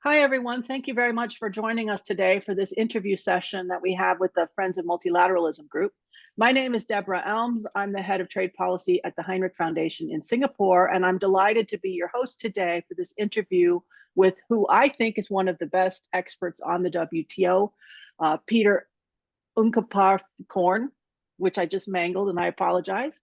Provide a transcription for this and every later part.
Hi, everyone. Thank you very much for joining us today for this interview session that we have with the Friends of Multilateralism group. My name is Deborah Elms. I'm the head of trade policy at the Heinrich Foundation in Singapore, and I'm delighted to be your host today for this interview with who I think is one of the best experts on the WTO, Peter Ungphakorn, which I just mangled, and I apologize.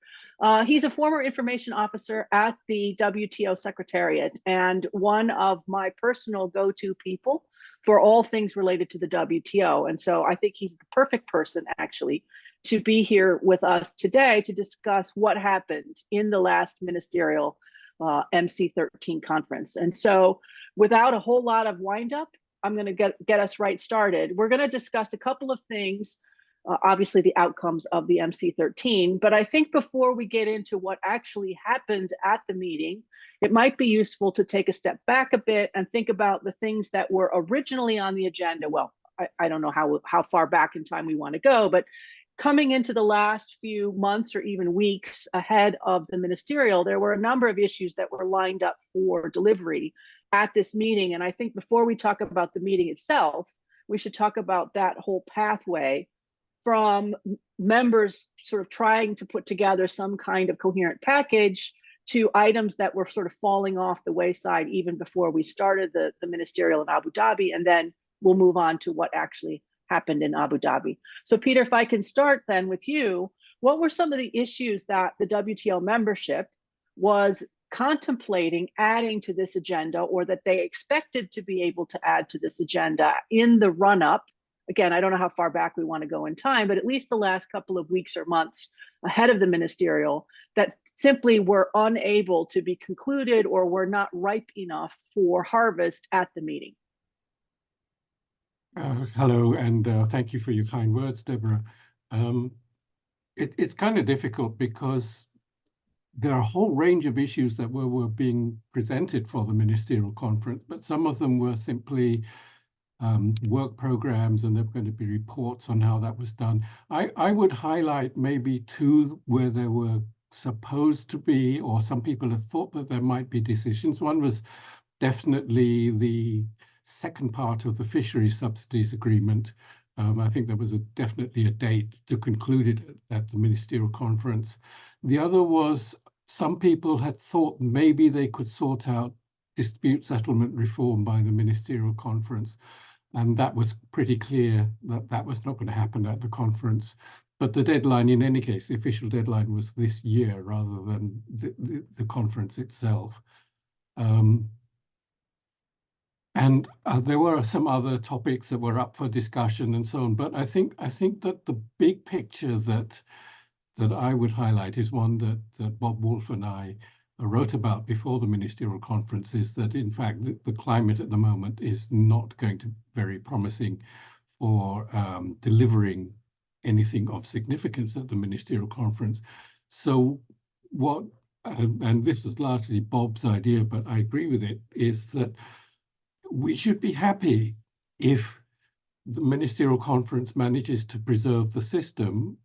He's a former information officer at the WTO Secretariat and one of my personal go-to people for all things related to the WTO. And so I think he's the perfect person, actually, to be here with us today to discuss what happened in the last ministerial MC13 conference. And so without a whole lot of wind-up, I'm going to get us right started. We're going to discuss a couple of things. Obviously the outcomes of the MC13. But I think before we get into what actually happened at the meeting, it might be useful to take a step back a bit and think about the things that were originally on the agenda. Well, I don't know how far back in time we want to go, but coming into the last few months or even weeks ahead of the ministerial, there were a number of issues that were lined up for delivery at this meeting. And I think before we talk about the meeting itself, we should talk about that whole pathway from members sort of trying to put together some kind of coherent package to items that were sort of falling off the wayside even before we started the ministerial in Abu Dhabi, and then we'll move on to what actually happened in Abu Dhabi. So Peter, if I can start then with you, what were some of the issues that the WTO membership was contemplating adding to this agenda, or that they expected to be able to add to this agenda in the run-up? Again, I don't know how far back we want to go in time, but at least the last couple of weeks or months ahead of the ministerial that simply were unable to be concluded or were not ripe enough for harvest at the meeting. Hello, and thank you for your kind words, Deborah. It's kind of difficult because there are a whole range of issues that were being presented for the ministerial conference, but some of them were simply work programs, and there were going to be reports on how that was done. I would highlight maybe two where there were supposed to be, or some people have thought that there might be decisions. One was definitely the second part of the fisheries subsidies agreement. I think there was definitely a date to conclude it at the ministerial conference. The other was some people had thought maybe they could sort out dispute settlement reform by the ministerial conference. And that was pretty clear that that was not going to happen at the conference. But the deadline, in any case, the official deadline was this year rather than the conference itself. And there were some other topics that were up for discussion and so on. But I think that the big picture that I would highlight is one that Bob Wolf and I wrote about before the ministerial conference, is that in fact the climate at the moment is not going to be very promising for delivering anything of significance at the ministerial conference. So what, and this was largely Bob's idea, but I agree with it, is that we should be happy if the ministerial conference manages to preserve the system,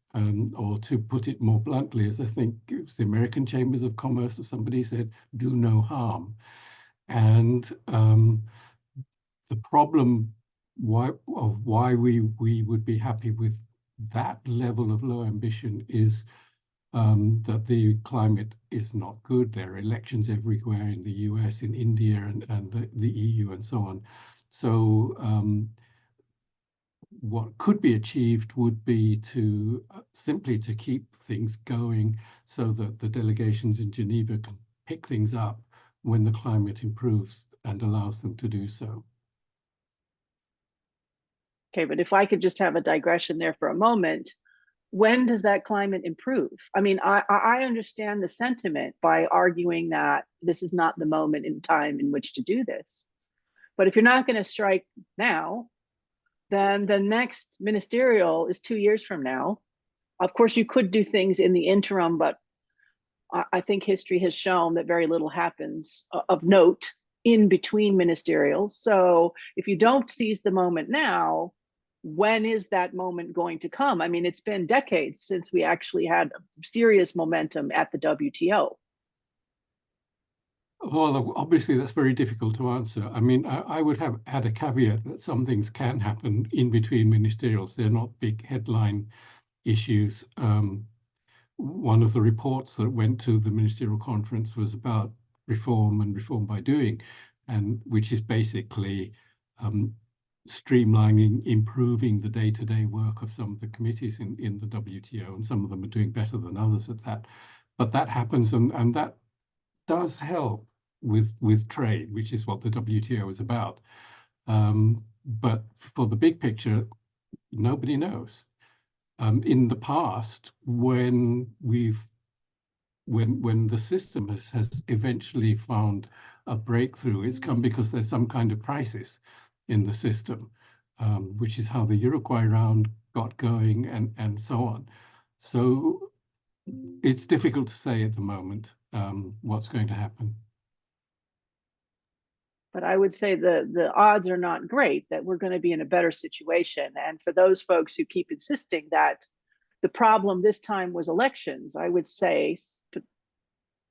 or to put it more bluntly, as I think it was the American Chambers of Commerce or somebody said, do no harm. And the problem of why we would be happy with that level of low ambition is that the climate is not good. There are elections everywhere in the US, in India, and the EU, and so on. So what could be achieved would be to simply to keep things going so that the delegations in Geneva can pick things up when the climate improves and allows them to do so. Okay, but if I could just have a digression there for a moment, when does that climate improve? I mean, I understand the sentiment by arguing that this is not the moment in time in which to do this. But if you're not going to strike now, then the next ministerial is 2 years from now. Of course, you could do things in the interim, but I think history has shown that very little happens of note in between ministerials. So if you don't seize the moment now, when is that moment going to come? I mean, it's been decades since we actually had serious momentum at the WTO. Well, obviously that's very difficult to answer. I mean, I would have add a caveat that some things can happen in between ministerials. They're not big headline issues. One of the reports that went to the ministerial conference was about reform and reform by doing, and which is basically streamlining, improving the day-to-day work of some of the committees in the WTO, and some of them are doing better than others at that. But that happens, and that does help with trade, which is what the WTO is about. But for the big picture, nobody knows. In the past, when the system has eventually found a breakthrough, it's come because there's some kind of crisis in the system, which is how the Uruguay round got going, and so on. So it's difficult to say at the moment what's going to happen. But I would say the odds are not great that we're going to be in a better situation. And for those folks who keep insisting that the problem this time was elections, I would say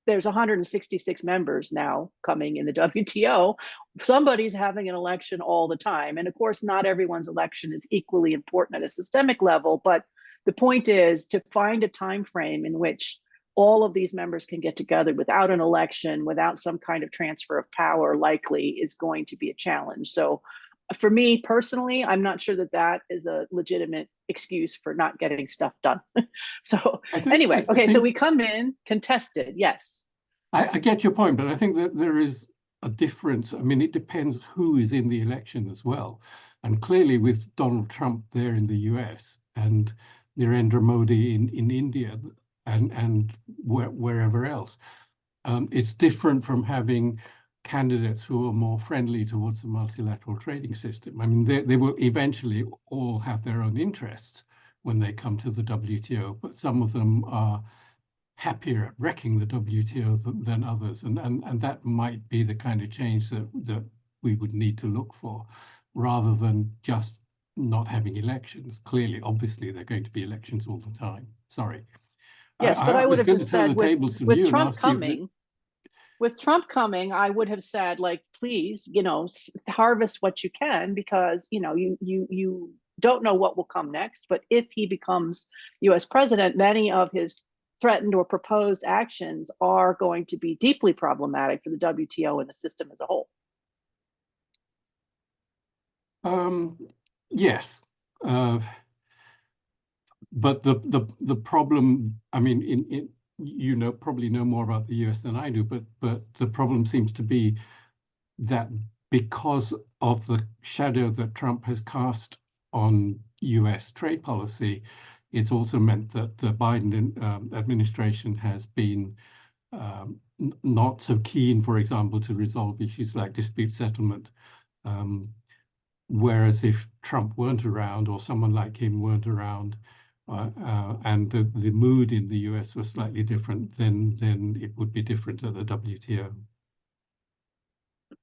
there's 166 members now coming in the WTO. Somebody's having an election all the time. And of course, not everyone's election is equally important at a systemic level. But the point is to find a time frame in which all of these members can get together without an election, without some kind of transfer of power, likely is going to be a challenge. So for me personally, I'm not sure that that is a legitimate excuse for not getting stuff done. So anyway, okay, so we come in contested, yes. I get your point, but I think that there is a difference. I mean, it depends who is in the election as well. And clearly with Donald Trump there in the US and Narendra Modi in India, and wherever else. It's different from having candidates who are more friendly towards the multilateral trading system. I mean, they will eventually all have their own interests when they come to the WTO, but some of them are happier at wrecking the WTO than others. And that might be the kind of change that we would need to look for, rather than just not having elections. Clearly, obviously, there are going to be elections all the time. Sorry. Yes, but I would have just said with Trump coming, I would have said, like, please, harvest what you can, because, you don't know what will come next. But if he becomes US president, many of his threatened or proposed actions are going to be deeply problematic for the WTO and the system as a whole. Yes. But the problem, I mean, probably know more about the US than I do, but the problem seems to be that because of the shadow that Trump has cast on US trade policy, it's also meant that the Biden administration has been not so keen, for example, to resolve issues like dispute settlement. Whereas if Trump weren't around, or someone like him weren't around, and the mood in the US was slightly different, then it would be different at the WTO.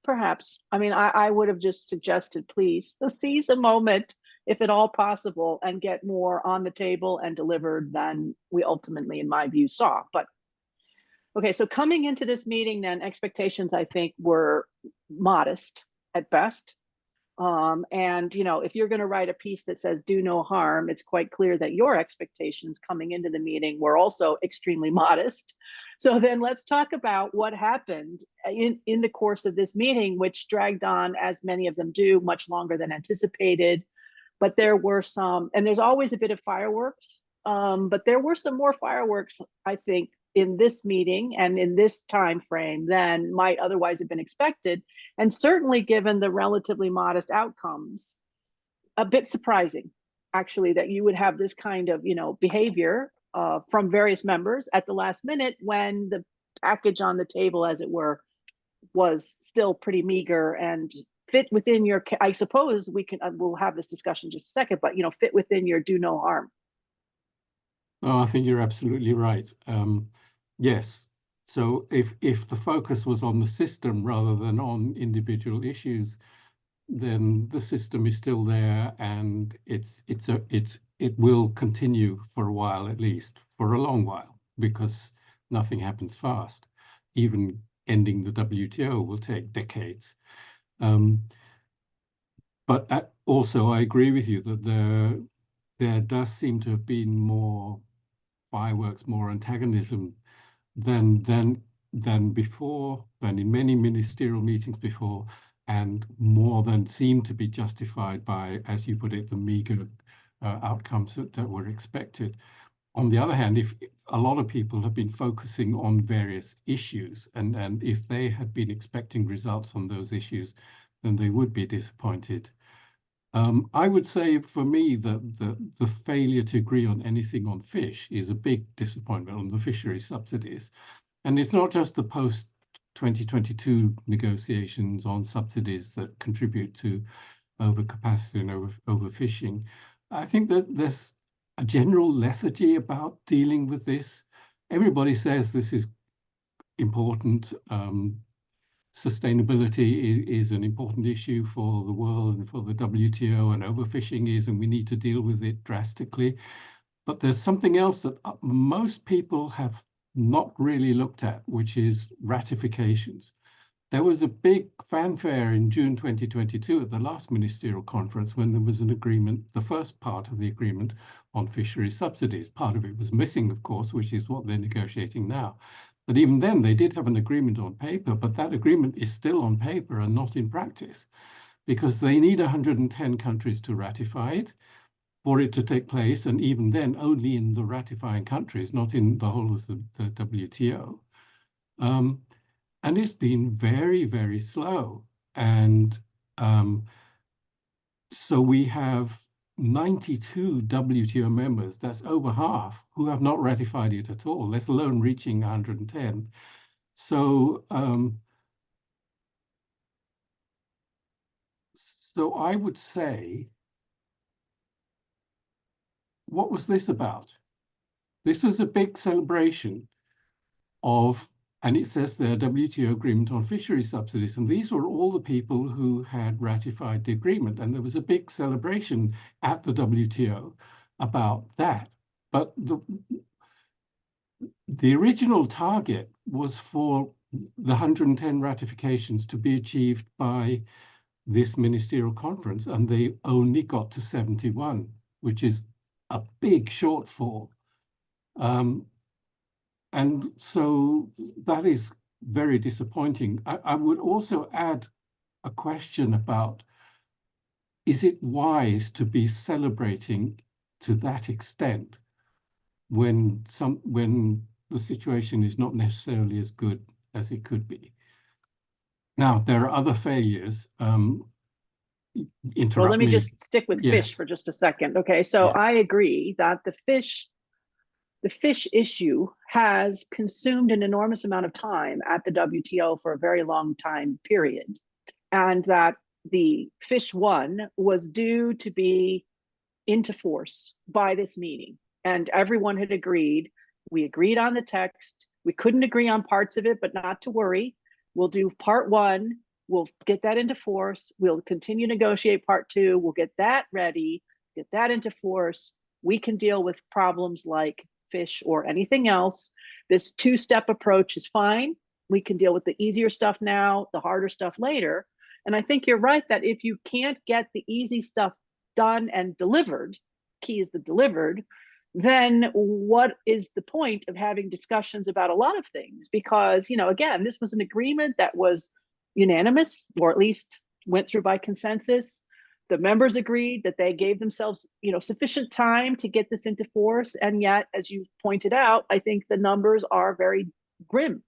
Perhaps. I mean, I would have just suggested, please, seize a moment, if at all possible, and get more on the table and delivered than we ultimately, in my view, saw. But okay, so coming into this meeting, then expectations, I think, were modest at best. And, if you're going to write a piece that says do no harm, it's quite clear that your expectations coming into the meeting were also extremely modest. So then let's talk about what happened in the course of this meeting, which dragged on, as many of them do, much longer than anticipated. But there were some, and there's always a bit of fireworks, but there were some more fireworks, I think, in this meeting and in this time frame than might otherwise have been expected. And certainly, given the relatively modest outcomes, a bit surprising, actually, that you would have this kind of behavior from various members at the last minute, when the package on the table, as it were, was still pretty meager and fit within your, I suppose we'll have this discussion in just a second, but fit within your do no harm. Oh, I think you're absolutely right. Yes. So if the focus was on the system rather than on individual issues, then the system is still there, and it will continue for a while, at least for a long while, because nothing happens fast. Even ending the WTO will take decades. But also, I agree with you that there does seem to have been more fireworks, more antagonism than before, than in many ministerial meetings before, and more than seemed to be justified by, as you put it, the meager outcomes that were expected. On the other hand, if a lot of people have been focusing on various issues, and if they had been expecting results on those issues, then they would be disappointed. I would say for me that the failure to agree on anything on fish is a big disappointment on the fishery subsidies. And it's not just the post-2022 negotiations on subsidies that contribute to overcapacity and overfishing. I think there's a general lethargy about dealing with this. Everybody says this is important. Sustainability is an important issue for the world and for the WTO, and overfishing is, and we need to deal with it drastically. But there's something else that most people have not really looked at, which is ratifications. There was a big fanfare in June 2022 at the last ministerial conference when there was an agreement, the first part of the agreement on fishery subsidies. Part of it was missing, of course, which is what they're negotiating now. But even then, they did have an agreement on paper, but that agreement is still on paper and not in practice, because they need 110 countries to ratify it for it to take place, and even then, only in the ratifying countries, not in the whole of the WTO. And it's been very, very slow. And so we have 92 WTO members, that's over half, who have not ratified it at all, let alone reaching 110. So, so I would say, what was this about? This was a big celebration of, and it says there, WTO agreement on fishery subsidies. And these were all the people who had ratified the agreement. And there was a big celebration at the WTO about that. But the original target was for the 110 ratifications to be achieved by this ministerial conference, and they only got to 71, which is a big shortfall. And so that is very disappointing. I would also add a question about, is it wise to be celebrating to that extent when the situation is not necessarily as good as it could be? Now, there are other failures. Well, let me just stick with fish for just a second. Okay, so I agree that the fish issue has consumed an enormous amount of time at the WTO for a very long time period, and that the fish one was due to be into force by this meeting, and everyone had agreed. We agreed on the text. We couldn't agree on parts of it, but not to worry. We'll do part one. We'll get that into force. We'll continue to negotiate part two. We'll get that ready, get that into force. We can deal with problems like fish or anything else. This two-step approach is fine. We can deal with the easier stuff now, the harder stuff later. And I think you're right that if you can't get the easy stuff done and delivered, key is the delivered, then what is the point of having discussions about a lot of things? Because, you know, again, this was an agreement that was unanimous, or at least went through by consensus. The members agreed that they gave themselves, you know, sufficient time to get this into force. And yet, as you pointed out, I think the numbers are very grim.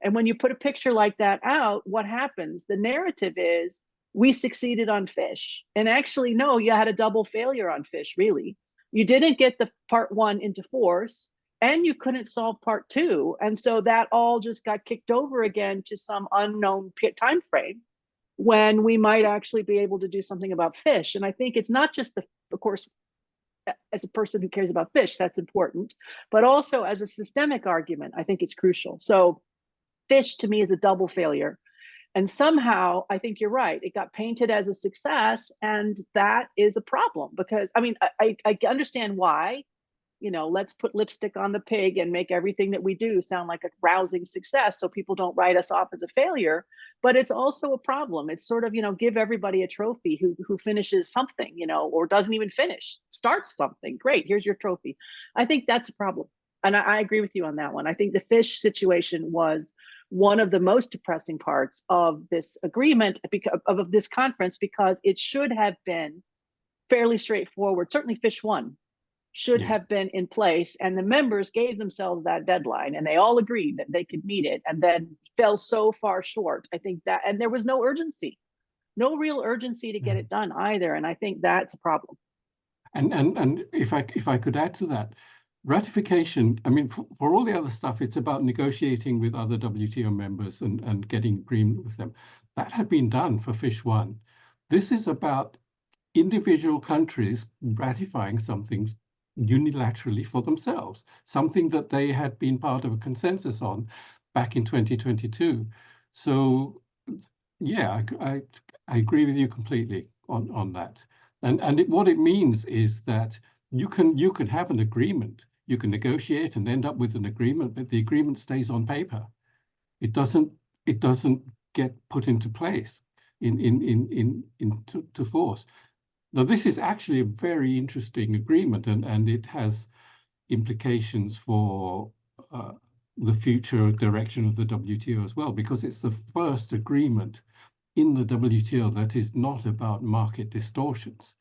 And when you put a picture like that out, what happens? The narrative is we succeeded on fish. And actually, no, you had a double failure on fish, really. You didn't get the part one into force, and you couldn't solve part two. And so that all just got kicked over again to some unknown time frame, when we might actually be able to do something about fish. And I think it's not just of course, as a person who cares about fish, that's important, but also as a systemic argument, I think it's crucial. So fish to me is a double failure. And somehow, I think you're right, it got painted as a success, and that is a problem, because I mean, I understand why let's put lipstick on the pig and make everything that we do sound like a rousing success so people don't write us off as a failure. But it's also a problem. It's sort of, give everybody a trophy who finishes something, or doesn't even finish, starts something. Great, here's your trophy. I think that's a problem. And I agree with you on that one. I think the fish situation was one of the most depressing parts of this agreement, of this conference, because it should have been fairly straightforward. Certainly fish one should have been in place, and the members gave themselves that deadline, and they all agreed that they could meet it, and then fell so far short. I think that, and there was no urgency, no real urgency to get it done either, and I think that's a problem. And if I could add to that, ratification, I mean, for all the other stuff, it's about negotiating with other WTO members and getting agreement with them. That had been done for Fish 1. This is about individual countries ratifying something unilaterally for themselves, something that they had been part of a consensus on back in 2022. So yeah, I agree with you completely on that. And what it means is that you can have an agreement, you can negotiate and end up with an agreement, but the agreement stays on paper. It doesn't get put into place into force. Now, this is actually a very interesting agreement, and it has implications for the future direction of the WTO as well, because it's the first agreement in the WTO that is not about market distortions.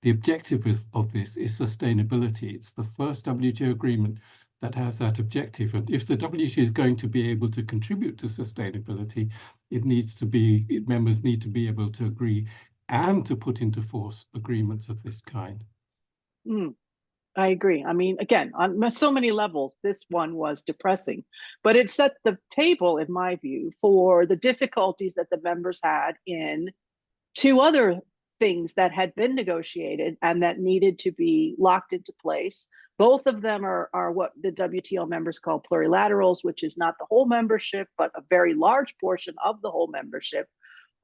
The objective of this is sustainability. It's the first WTO agreement that has that objective. And if the WTO is going to be able to contribute to sustainability, members need to be able to agree and to put into force agreements of this kind. I agree. I mean, again, on so many levels, this one was depressing, but it set the table, in my view, for the difficulties that the members had in two other things that had been negotiated and that needed to be locked into place. Both of them are what the WTO members call plurilaterals, which is not the whole membership, but a very large portion of the whole membership,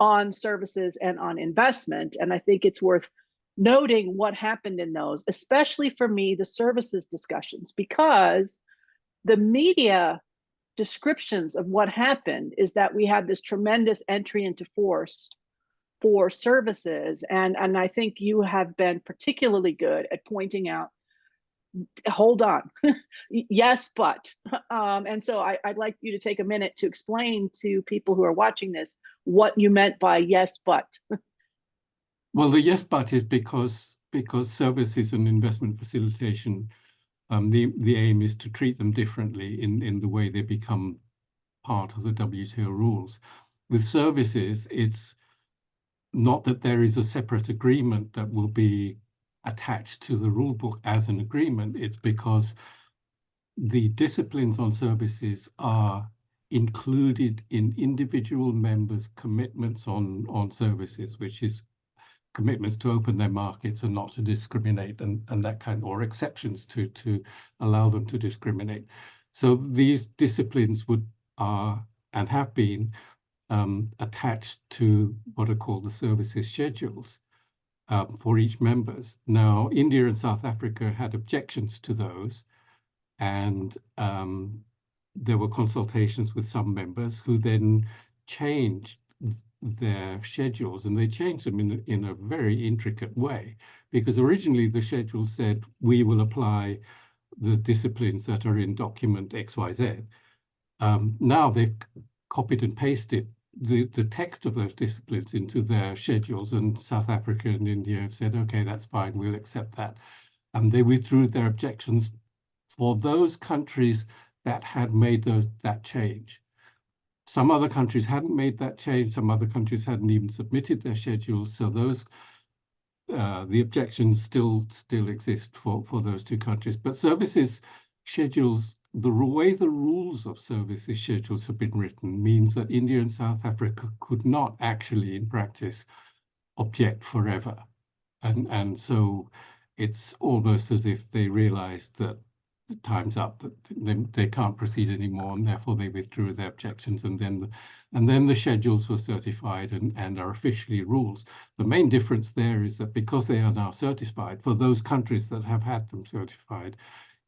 on services and on investment. And I think it's worth noting what happened in those, especially for me, the services discussions, because the media descriptions of what happened is that we had this tremendous entry into force for services. And I think you have been particularly good at pointing out, hold on, yes, but. And so I'd like you to take a minute to explain to people who are watching this what you meant by yes, but. Well, the yes, but is because services and investment facilitation, the aim is to treat them differently in the way they become part of the WTO rules. With services, it's not that there is a separate agreement that will be attached to the rule book as an agreement. It's because the disciplines on services are included in individual members' commitments on services, which is commitments to open their markets and not to discriminate, and that kind, or exceptions to allow them to discriminate. So these disciplines are and have been attached to what are called the services schedules for each members. Now, India and South Africa had objections to those, and there were consultations with some members who then changed their schedules, and they changed them in a very intricate way, because originally the schedule said we will apply the disciplines that are in document XYZ. Now they've copied and pasted the text of those disciplines into their schedules, and South Africa and India have said, okay, that's fine, we'll accept that. And they withdrew their objections for those countries that had made that change. Some other countries hadn't made that change. Some other countries hadn't even submitted their schedules. So those, the objections still exist for those two countries. But services schedules, the way the rules of services schedules have been written means that India and South Africa could not actually, in practice, object forever. And so it's almost as if they realized that the time's up, that they can't proceed anymore, and therefore they withdrew their objections, and then the schedules were certified and are officially rules. The main difference there is that because they are now certified, for those countries that have had them certified,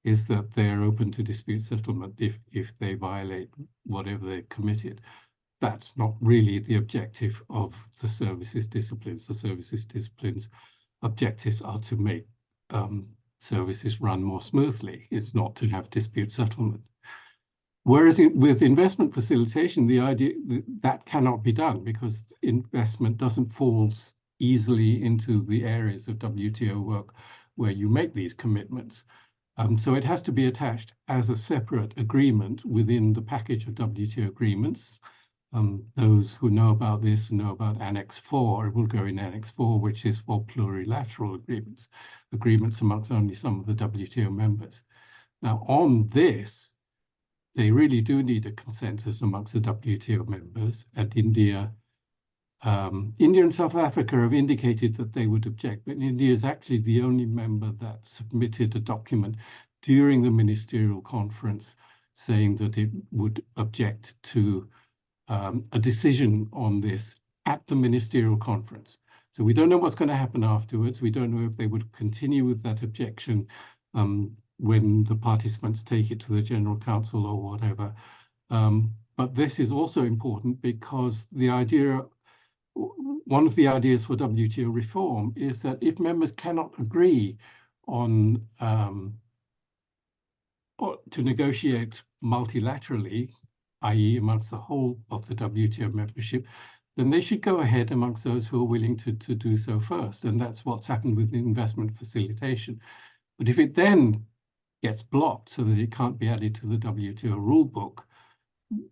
is that they're open to dispute settlement if they violate whatever they've committed. That's not really the objective of the services disciplines. The services disciplines objectives are to make services run more smoothly. It's not to have dispute settlement. Whereas with investment facilitation, the idea that cannot be done because investment doesn't fall easily into the areas of WTO work where you make these commitments. So it has to be attached as a separate agreement within the package of WTO agreements. Those who know about this know about Annex 4. It will go in Annex 4, which is for plurilateral agreements amongst only some of the WTO members. Now, on this, they really do need a consensus amongst the WTO members. And India and South Africa have indicated that they would object, but India is actually the only member that submitted a document during the ministerial conference saying that it would object to a decision on this at the ministerial conference. So we don't know what's going to happen afterwards. We don't know if they would continue with that objection when the participants take it to the General Council or whatever. But this is also important because one of the ideas for WTO reform is that if members cannot agree on or to negotiate multilaterally, i.e. amongst the whole of the WTO membership, then they should go ahead amongst those who are willing to do so first. And that's what's happened with investment facilitation. But if it then gets blocked so that it can't be added to the WTO rulebook,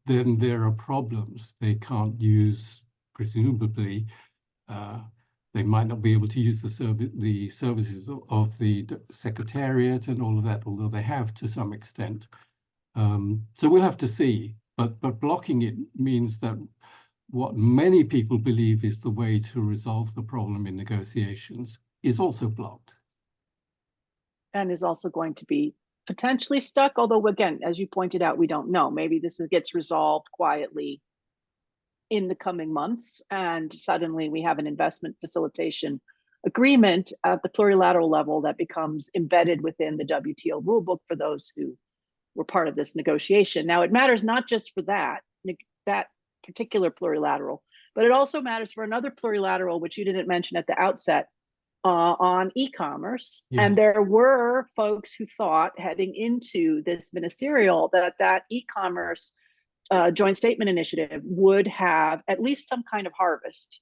then there are problems. They can't use, presumably, they might not be able to use the services of the Secretariat and all of that, although they have to some extent. So we'll have to see. But blocking it means that what many people believe is the way to resolve the problem in negotiations is also blocked. And is also going to be potentially stuck, although again, as you pointed out, we don't know. Maybe this gets resolved quietly in the coming months, and suddenly we have an investment facilitation agreement at the plurilateral level that becomes embedded within the WTO rulebook for those who were part of this negotiation. Now, it matters not just for that particular plurilateral, but it also matters for another plurilateral, which you didn't mention at the outset, on e-commerce. Yes. And there were folks who thought heading into this ministerial that e-commerce joint statement initiative would have at least some kind of harvest,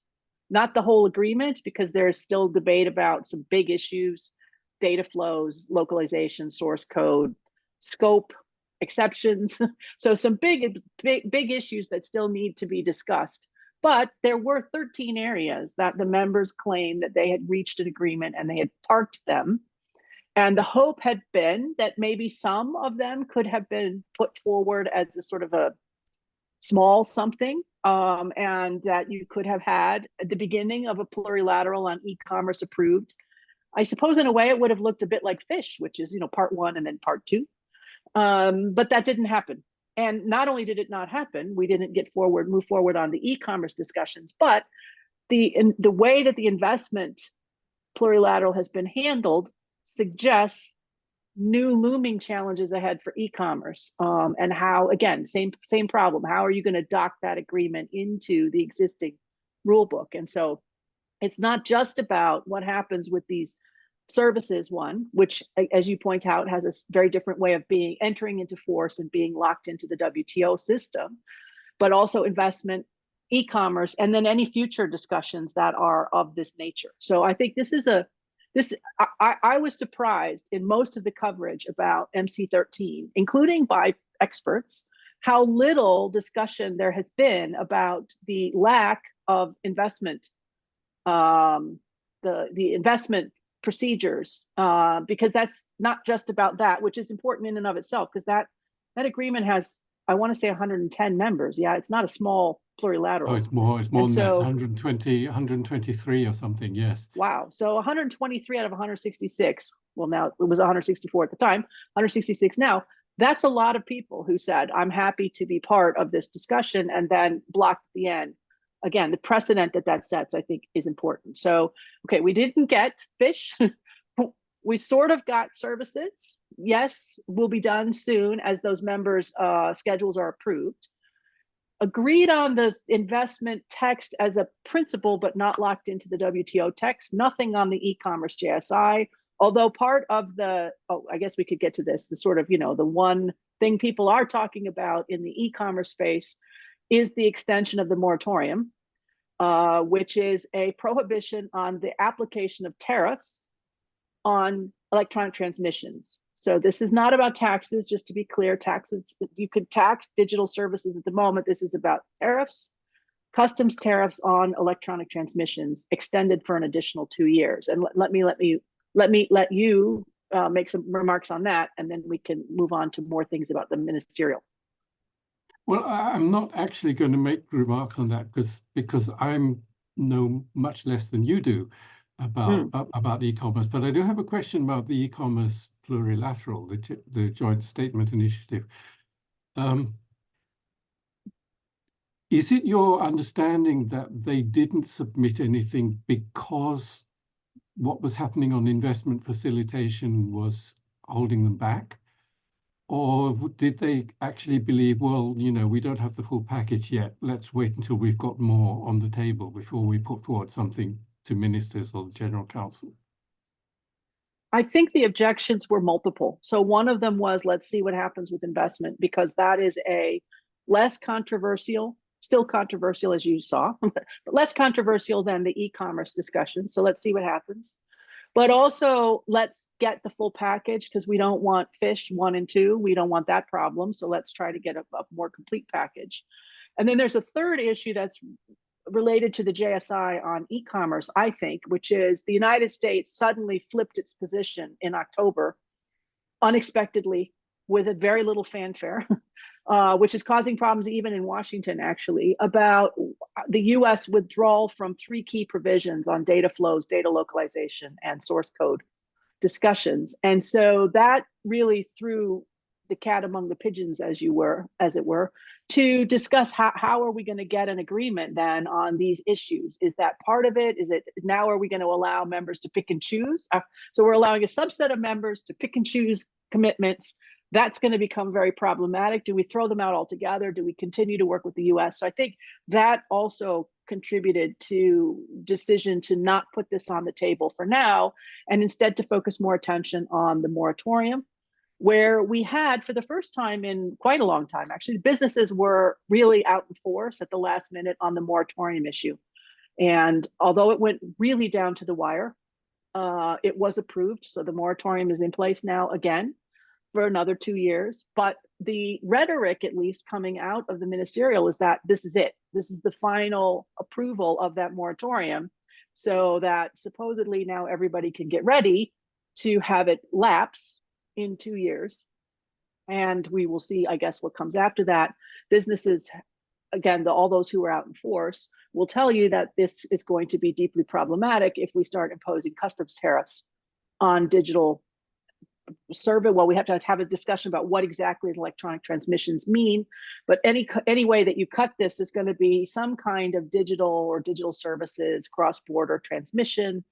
not the whole agreement, because there's still debate about some big issues, data flows, localization, source code, scope, exceptions. So some big issues that still need to be discussed. But there were 13 areas that the members claimed that they had reached an agreement and they had parked them. And the hope had been that maybe some of them could have been put forward as a sort of a small something, and that you could have had at the beginning of a plurilateral on e-commerce approved. I suppose in a way it would have looked a bit like FISH, which is, part 1 and then part 2. But that didn't happen. And not only did it not happen, we didn't move forward on the e-commerce discussions, but the way that the investment plurilateral has been handled suggests new looming challenges ahead for e-commerce, and how, again, same problem. How are you going to dock that agreement into the existing rule book? And so it's not just about what happens with these services one, which, as you point out, has a very different way of entering into force and being locked into the WTO system, but also investment, e-commerce, and then any future discussions that are of this nature. So I think I was surprised in most of the coverage about MC13, including by experts, how little discussion there has been about the lack of investment, the investment procedures, because that's not just about that, which is important in and of itself, because that agreement has, I want to say, 110 members. Yeah, it's not a small plurilateral. Oh, it's more than that. It's 120, 123 or something, yes. Wow. So 123 out of 166. Well, now it was 164 at the time, 166 now. That's a lot of people who said, I'm happy to be part of this discussion, and then blocked at the end. Again, the precedent that sets, I think, is important. So, okay, we didn't get FISH. We sort of got services. Yes, will be done soon as those members' schedules are approved. Agreed on the investment text as a principle, but not locked into the WTO text. Nothing on the e-commerce JSI, although part of the, I guess we could get to this, the sort of, the one thing people are talking about in the e-commerce space is the extension of the moratorium, which is a prohibition on the application of tariffs on electronic transmissions. So this is not about taxes, just to be clear. Taxes, you could tax digital services at the moment. This is about tariffs, customs tariffs on electronic transmissions extended for an additional 2 years. And let you make some remarks on that, and then we can move on to more things about the ministerial. Well, I'm not actually going to make remarks on that because I know much less than you do about e-commerce, but I do have a question about the e-commerce plurilateral, the joint statement initiative. Is it your understanding that they didn't submit anything because what was happening on investment facilitation was holding them back? Or did they actually believe, well, we don't have the full package yet, let's wait until we've got more on the table before we put forward something to ministers or the General Council? I think the objections were multiple. So one of them was, let's see what happens with investment, because that is a less controversial, still controversial as you saw, but less controversial than the e-commerce discussion. So let's see what happens. But also, let's get the full package, because we don't want fish 1 and 2. We don't want that problem. So let's try to get a more complete package. And then there's a third issue that's related to the JSI on e-commerce, I think, which is the United States suddenly flipped its position in October, unexpectedly, with a very little fanfare, which is causing problems even in Washington, actually, about the US withdrawal from 3 key provisions on data flows, data localization, and source code discussions. And so that really threw the cat among the pigeons, as it were, to discuss how are we going to get an agreement then on these issues? Is that part of it? Is it now, are we going to allow members to pick and choose? So we're allowing a subset of members to pick and choose commitments. That's going to become very problematic. Do we throw them out altogether? Do we continue to work with the US? So I think that also contributed to decision to not put this on the table for now, and instead to focus more attention on the moratorium, where we had, for the first time in quite a long time, actually, businesses were really out in force at the last minute on the moratorium issue. And although it went really down to the wire, it was approved. So the moratorium is in place now again for another 2 years. But the rhetoric, at least coming out of the ministerial, is that this is it. This is the final approval of that moratorium, so that supposedly now everybody can get ready to have it lapse in 2 years. And we will see, I guess, what comes after that. Businesses, again, all those who are out in force will tell you that this is going to be deeply problematic if we start imposing customs tariffs on digital service. Well, we have to have a discussion about what exactly electronic transmissions mean, but any way that you cut this is going to be some kind of digital services, cross-border transmission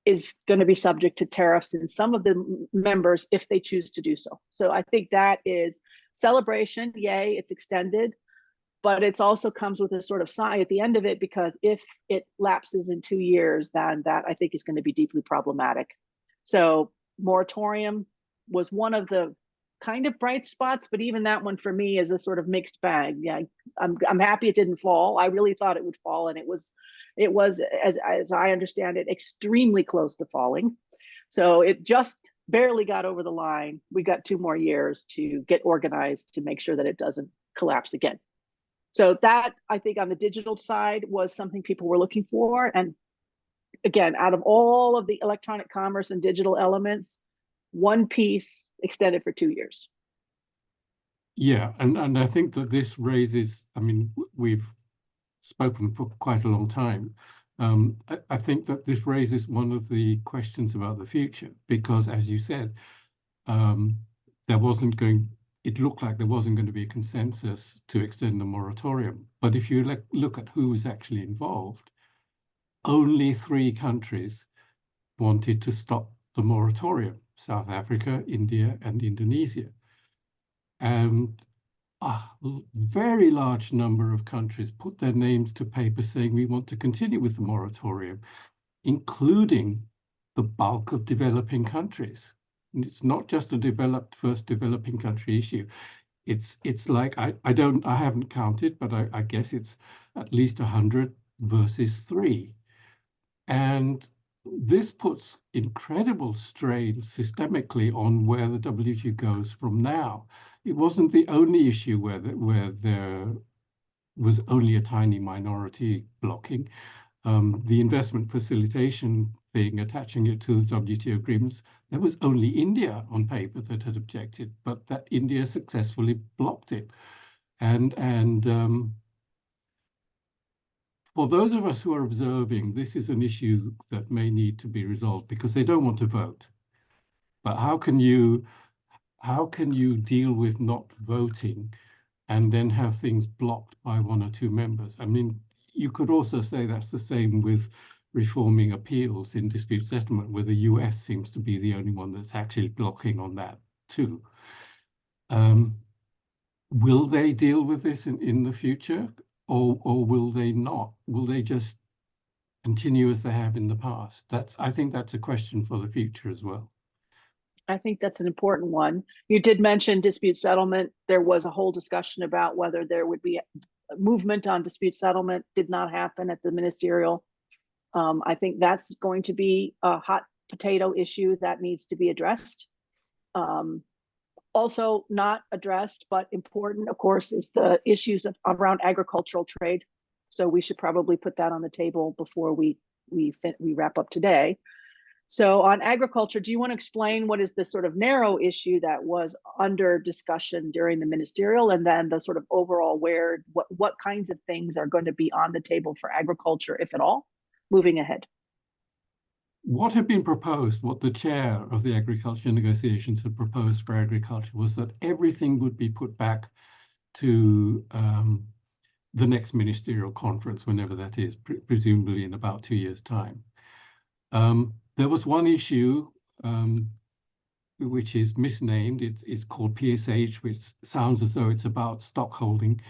is going to be subject to tariffs in some of the members if they choose to do so. So I think that is celebration, yay, it's extended, but it also comes with a sort of sigh at the end of it, because if it lapses in 2 years, then that I think is going to be deeply problematic. So moratorium was one of the kind of bright spots, but even that one for me is a sort of mixed bag. Yeah, I'm happy it didn't fall. I really thought it would fall, and it was as I understand it, extremely close to falling. So it just barely got over the line. We got 2 more years to get organized to make sure that it doesn't collapse again. So that, I think, on the digital side was something people were looking for. And again, out of all of the electronic commerce and digital elements, one piece extended for 2 years. Yeah, and I think that this raises, I mean, we've spoken for quite a long time. I think that this raises one of the questions about the future, because as you said, it looked like there wasn't going to be a consensus to extend the moratorium. But if you look at who was actually involved, only 3 countries wanted to stop the moratorium: South Africa, India, and Indonesia. And a very large number of countries put their names to paper saying we want to continue with the moratorium, including the bulk of developing countries. And it's not just a first developing country issue. It's like I haven't counted, but I guess it's at least 100 versus 3. And this puts incredible strain systemically on where the WTO goes from now. It wasn't the only issue where there was only a tiny minority blocking. The investment facilitation thing, attaching it to the WTO agreements, there was only India on paper that had objected, but that India successfully blocked it. And for those of us who are observing, this is an issue that may need to be resolved because they don't want to vote. But how can you deal with not voting and then have things blocked by 1 or 2 members? I mean, you could also say that's the same with reforming appeals in dispute settlement, where the US seems to be the only one that's actually blocking on that too. Will they deal with this in the future, or will they not? Will they just continue as they have in the past? I think that's a question for the future as well. I think that's an important one. You did mention dispute settlement. There was a whole discussion about whether there would be a movement on dispute settlement. Did not happen at the ministerial. I think that's going to be a hot potato issue that needs to be addressed. Also not addressed, but important, of course, is the issues around agricultural trade. So we should probably put that on the table before we wrap up today. So on agriculture, do you want to explain what is the sort of narrow issue that was under discussion during the ministerial, and then the sort of overall what kinds of things are going to be on the table for agriculture, if at all, moving ahead? What had been proposed, what the chair of the agriculture negotiations had proposed for agriculture, was that everything would be put back to the next ministerial conference, whenever that is, presumably in about 2 years' time. There was one issue which is misnamed. It's called PSH, which sounds as though it's about stockholding.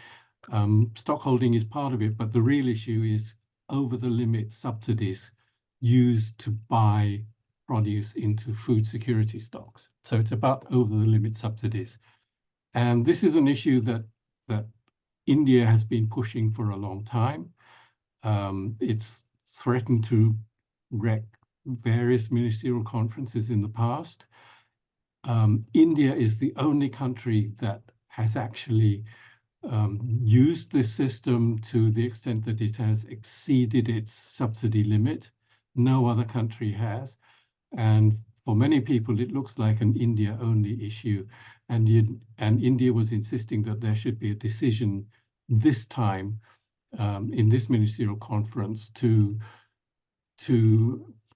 Stockholding is part of it, but the real issue is over-the-limit subsidies used to buy produce into food security stocks. So it's about over-the-limit subsidies. And this is an issue that India has been pushing for a long time. It's threatened to wreck various ministerial conferences in the past. India is the only country that has actually used this system to the extent that it has exceeded its subsidy limit. No other country has. And for many people, it looks like an India-only issue. And India was insisting that there should be a decision this time in this ministerial conference to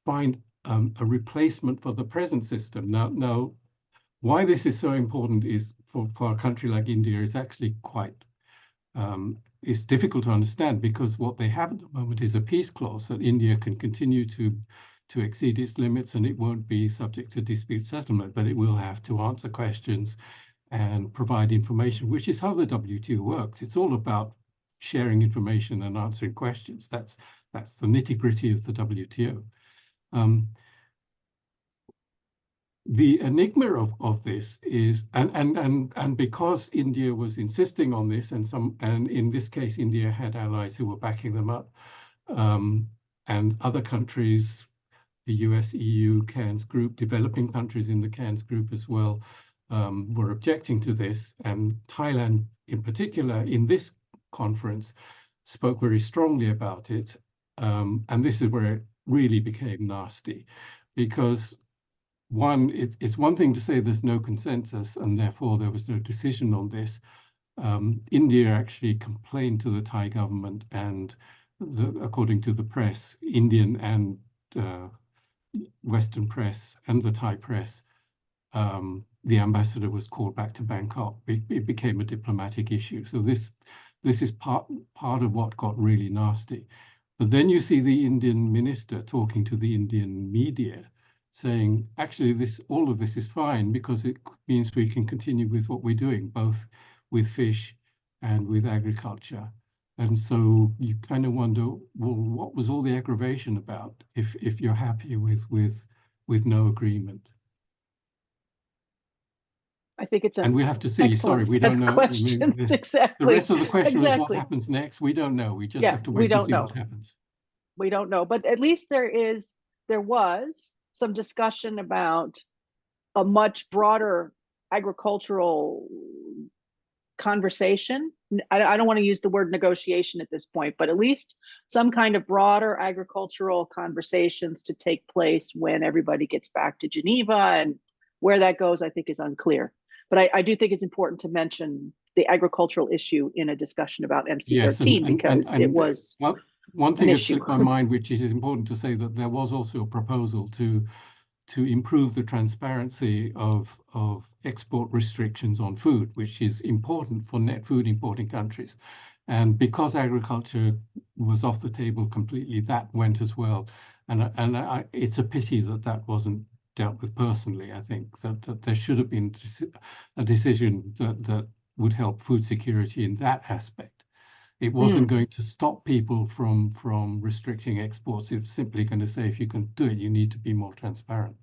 find a replacement for the present system. Now, why this is so important is for a country like India is actually quite it's difficult to understand, because what they have at the moment is a peace clause that India can continue to exceed its limits, and it won't be subject to dispute settlement, but it will have to answer questions and provide information, which is how the WTO works. It's all about sharing information and answering questions. That's the nitty-gritty of the WTO. The enigma of this is, and because India was insisting on this, and in this case India had allies who were backing them up, and other countries, the US, EU, Cairns group, developing countries in the Cairns group as well, were objecting to this, and Thailand in particular in this conference spoke very strongly about it, and this is where it really became nasty, because it's one thing to say there's no consensus and therefore there was no decision on this. India actually complained to the Thai government, and according to the press, Indian and Western press and the Thai press, the ambassador was called back to Bangkok. It became a diplomatic issue. So this is part of what got really nasty. But then you see the Indian minister talking to the Indian media saying, actually, all of this is fine because it means we can continue with what we're doing, both with fish and with agriculture. And so you kind of wonder, well, what was all the aggravation about if you're happy with no agreement? I think it's And we'll have to see. Sorry, excellent we don't set of know. questions. Exactly. The rest of the question is what Exactly. happens next. We don't know. We just Yeah, have to we wait to don't see know. what happens. We don't know, but at least there was some discussion about a much broader agricultural conversation. I don't want to use the word negotiation at this point, but at least some kind of broader agricultural conversations to take place when everybody gets back to Geneva, and where that goes, I think, is unclear. But I do think it's important to mention the agricultural issue in a discussion about MC13 because it was one thing an that issue. slipped my mind, which is important to say, that there was also a proposal to improve the transparency of export restrictions on food, which is important for net food importing countries. And because agriculture was off the table completely, that went as well. And it's a pity that that wasn't dealt with personally. I think that there should have been a decision that would help food security in that aspect. It wasn't going to stop people from restricting exports. It's simply going to say, if you can do it, you need to be more transparent.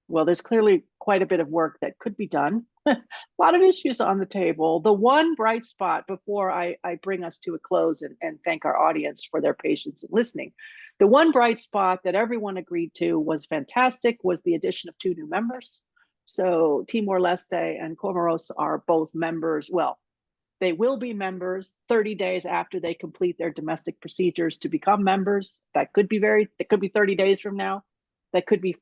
Well, there's clearly quite a bit of work that could be done. A lot of issues on the table. The one bright spot before I bring us to a close and thank our audience for their patience in listening. The one bright spot that everyone agreed to was fantastic was the addition of 2 new members. So Timor-Leste and Comoros are both members. Well, they will be members 30 days after they complete their domestic procedures to become members. That could be 30 days from now. That could be,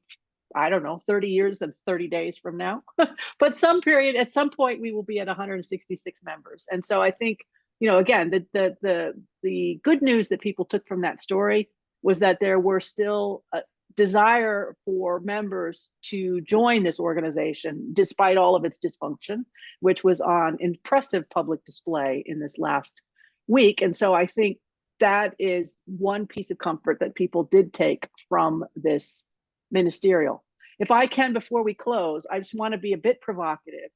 I don't know, 30 years and 30 days from now. But at some point, we will be at 166 members. And so I think, again, the good news that people took from that story was that there were still a desire for members to join this organization, despite all of its dysfunction, which was on impressive public display in this last week. And so I think that is one piece of comfort that people did take from this ministerial. If I can, before we close, I just want to be a bit provocative.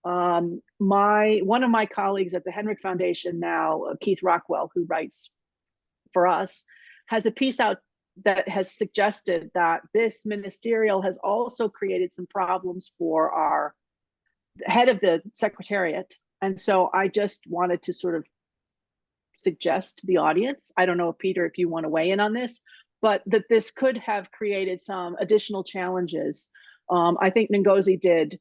One of my colleagues at the Henrik Foundation now, Keith Rockwell, who writes for us, has a piece out that has suggested that this ministerial has also created some problems for our head of the Secretariat. And so I just wanted to sort of suggest to the audience, I don't know, Peter, if you want to weigh in on this, but that this could have created some additional challenges. I think Ngozi did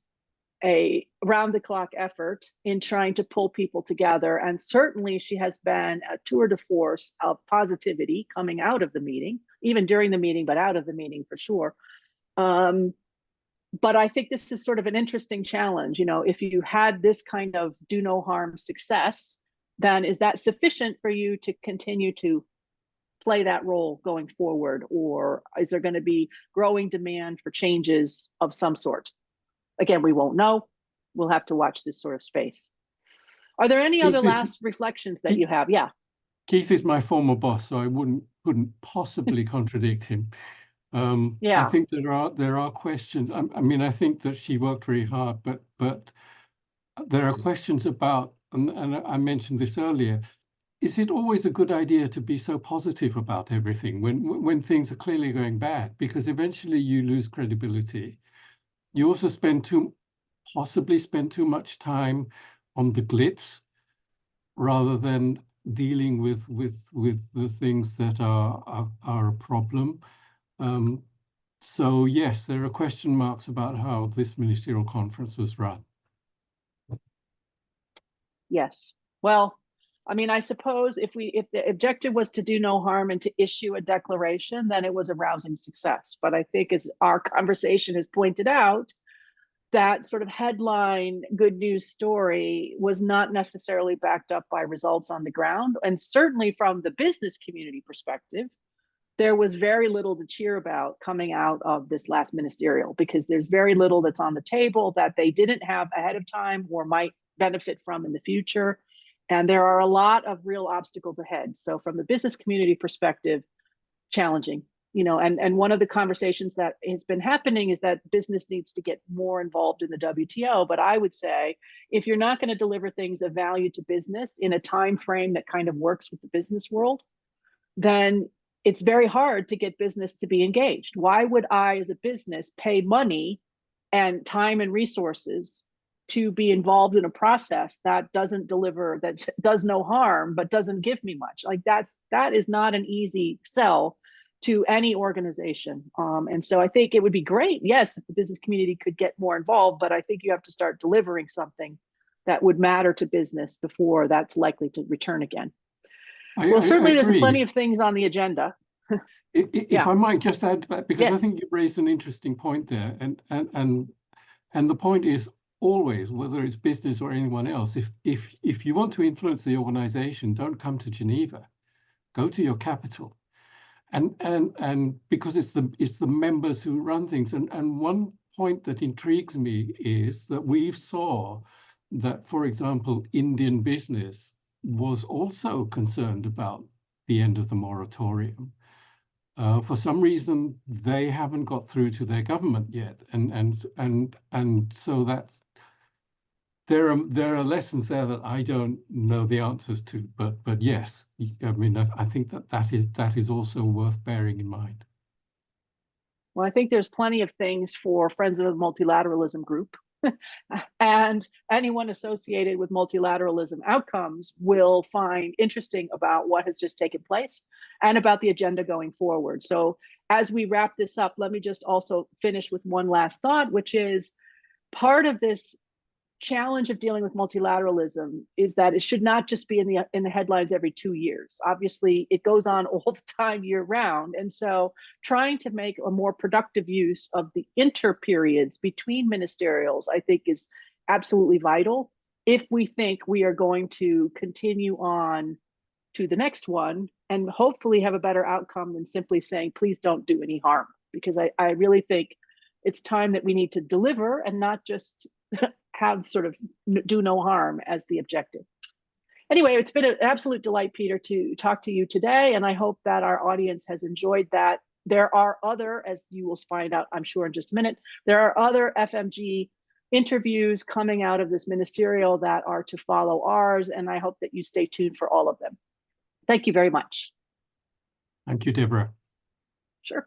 a round-the-clock effort in trying to pull people together, and certainly she has been a tour de force of positivity coming out of the meeting, even during the meeting, but out of the meeting for sure. But I think this is sort of an interesting challenge. If you had this kind of do no harm success, then is that sufficient for you to continue to play that role going forward, or is there going to be growing demand for changes of some sort? Again, we won't know. We'll have to watch this sort of space. Are there any other last reflections that you have? Yeah. Keith is my former boss, so I couldn't possibly contradict him. Yeah. I think there are questions. I mean, I think that she worked very hard, but there are questions about, and I mentioned this earlier, is it always a good idea to be so positive about everything when things are clearly going bad? Because eventually you lose credibility. You also possibly spend too much time on the glitz rather than dealing with the things that are a problem. So yes, there are question marks about how this ministerial conference was run. Yes. Well, I mean, I suppose if the objective was to do no harm and to issue a declaration, then it was a rousing success. But I think, as our conversation has pointed out, that sort of headline good news story was not necessarily backed up by results on the ground. And certainly from the business community perspective, there was very little to cheer about coming out of this last ministerial, because there's very little that's on the table that they didn't have ahead of time or might benefit from in the future. And there are a lot of real obstacles ahead. So from the business community perspective, challenging. And one of the conversations that has been happening is that business needs to get more involved in the WTO. But I would say, if you're not going to deliver things of value to business in a time frame that kind of works with the business world, then it's very hard to get business to be engaged. Why would I, as a business, pay money and time and resources to be involved in a process that doesn't deliver, that does no harm, but doesn't give me much? Like that is not an easy sell to any organization. And so I think it would be great, yes, if the business community could get more involved, but I think you have to start delivering something that would matter to business before that's likely to return again. Well, certainly there's plenty of things on the agenda. If I might just add to that, because Yes. I think you raised an interesting point there, and the point is always, whether it's business or anyone else, if you want to influence the organization, don't come to Geneva, go to your capital. And because it's the members who run things. And one point that intrigues me is that we saw that, for example, Indian business was also concerned about the end of the moratorium. For some reason, they haven't got through to their government yet, and so that there are lessons there that I don't know the answers to, but yes, I mean, I think that is also worth bearing in mind. Well, I think there's plenty of things for Friends of the Multilateralism Group and anyone associated with multilateralism outcomes will find interesting about what has just taken place and about the agenda going forward. So as we wrap this up, let me just also finish with one last thought, which is part of this challenge of dealing with multilateralism is that it should not just be in the headlines every 2 years. Obviously, it goes on all the time year round. And so trying to make a more productive use of the interperiods between ministerials, I think, is absolutely vital if we think we are going to continue on to the next one and hopefully have a better outcome than simply saying, please don't do any harm. Because I really think it's time that we need to deliver and not just have sort of do no harm as the objective. Anyway, it's been an absolute delight, Peter, to talk to you today, and I hope that our audience has enjoyed that. There are other, as you will find out, I'm sure in just a minute, there are other FMG interviews coming out of this ministerial that are to follow ours, and I hope that you stay tuned for all of them. Thank you very much. Thank you, Deborah. Sure.